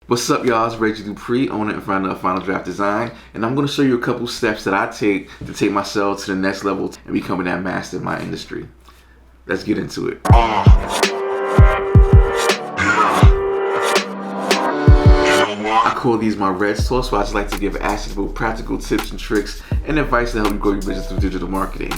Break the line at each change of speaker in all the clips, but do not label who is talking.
What's up, y'all? It's Reggie Dupree, owner and founder of Final Draft Design, and I'm going to show you a couple steps that I take to take myself to the next level and becoming that master in my industry. Let's get into it. I call these my Redstone, so I just like to give actionable, practical tips and tricks and advice to help you grow your business through digital marketing.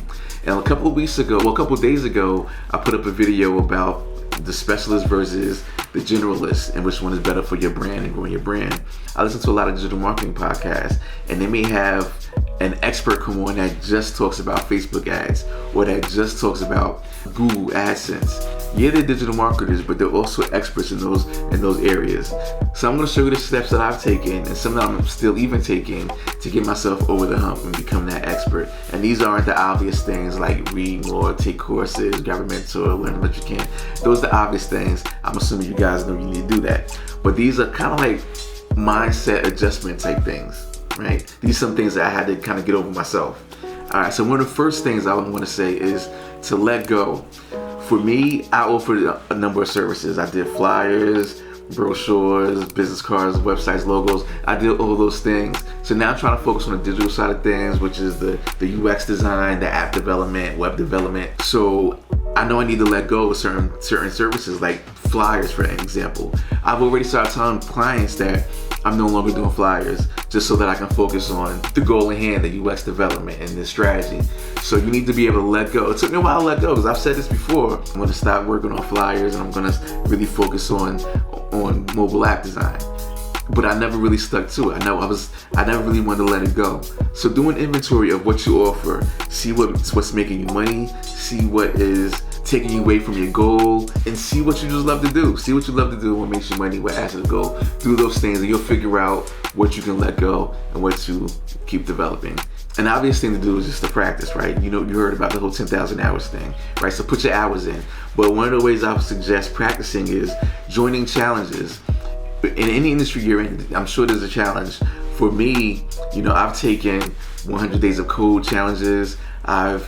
And a couple of days ago, I put up a video about the specialist versus the generalist and which one is better for your brand and growing your brand. I listen to a lot of digital marketing podcasts, and they may have an expert come on that just talks about Facebook ads or that just talks about Google AdSense. Yeah, they're digital marketers, but they're also experts in those areas. So I'm going to show you the steps that I've taken and some that I'm still even taking to get myself over the hump and become that expert. And these aren't the obvious things like read more, take courses, grab a mentor, learn what you can. Those are the obvious things. I'm assuming you guys know you need to do that. But these are kind of like mindset adjustment type things, right? These are some things that I had to kind of get over myself. All right, so one of the first things I want to say is to let go. For me, I offered a number of services. I did flyers, brochures, business cards, websites, logos. I did all those things. So now I'm trying to focus on the digital side of things, which is the UX design, the app development, web development. So I know I need to let go of certain services like flyers, for example. I've already started telling clients that I'm no longer doing flyers just so that I can focus on the goal in hand, the UX development and the strategy. So you need to be able to let go. It took me a while to let go because I've said this before. I'm going to stop working on flyers and I'm going to really focus on mobile app design. But I never really stuck to it. I never really wanted to let it go. So do an inventory of what you offer. See what's making you money. See what is taking you away from your goal, and see what you just love to do. See what you love to do, what makes you money, what adds to the goal. Do those things and you'll figure out what you can let go and what to keep developing. An obvious thing to do is just to practice, right? You heard about the whole 10,000 hours thing, right? So put your hours in. But one of the ways I would suggest practicing is joining challenges. In any industry you're in, I'm sure there's a challenge. For me, I've taken 100 days of code challenges. I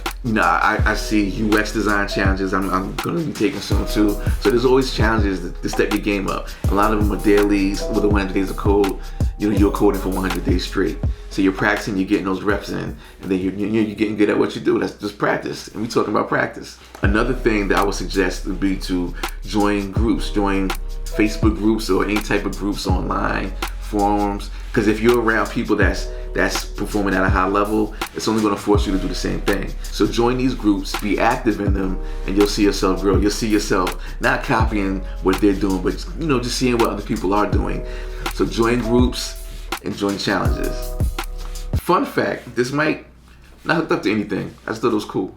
see UX design challenges. I'm going to be taking some too. So there's always challenges to step your game up. A lot of them are dailies with the 100 days of code. You're coding for 100 days straight. So you're practicing, you're getting those reps in, and then you're getting good at what you do. That's just practice. And we're talking about practice. Another thing that I would suggest would be to join groups, join Facebook groups or any type of groups online, forums. Because if you're around people that's performing at a high level, it's only going to force you to do the same thing. So join these groups, be active in them, and you'll see yourself grow. You'll see yourself not copying what they're doing, but just seeing what other people are doing. So join groups and join challenges. Fun fact, this might not hooked up to anything. I just thought it was cool.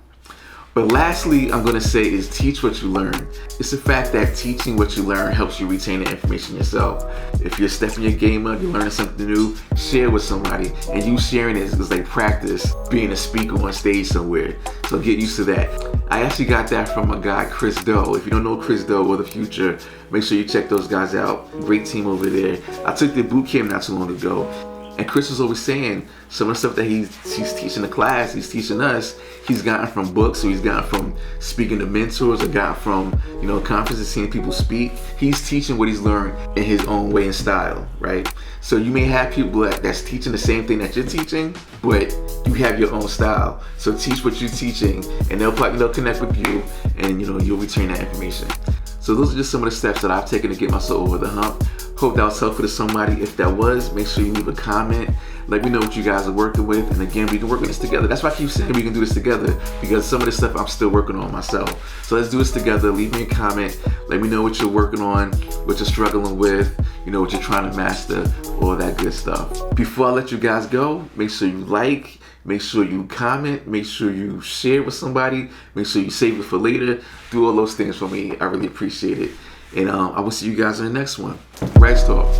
But lastly, I'm going to say is teach what you learn. It's the fact that teaching what you learn helps you retain the information yourself. If you're stepping your game up, you're learning something new, share with somebody. And you sharing it is like practice being a speaker on stage somewhere. So get used to that. I actually got that from a guy, Chris Doe. If you don't know Chris Doe or the Futur, make sure you check those guys out. Great team over there. I took their boot camp not too long ago. And Chris was always saying some of the stuff that he's teaching the class, he's teaching us, he's gotten from books, or he's gotten from speaking to mentors, or gotten from conferences, seeing people speak. He's teaching what he's learned in his own way and style, right? So you may have people that's teaching the same thing that you're teaching, but you have your own style. So teach what you're teaching, and they'll connect with you, and you'll retain that information. So those are just some of the steps that I've taken to get myself over the hump. Hope that was helpful to somebody. If that was, make sure you leave a comment. Let me know what you guys are working with. And again, we can work on this together. That's why I keep saying we can do this together, because some of this stuff I'm still working on myself. So let's do this together. Leave me a comment. Let me know what you're working on, what you're struggling with, what you're trying to master, all that good stuff. Before I let you guys go, make sure you like, make sure you comment, make sure you share with somebody, make sure you save it for later. Do all those things for me. I really appreciate it. And I will see you guys in the next one. Redstone.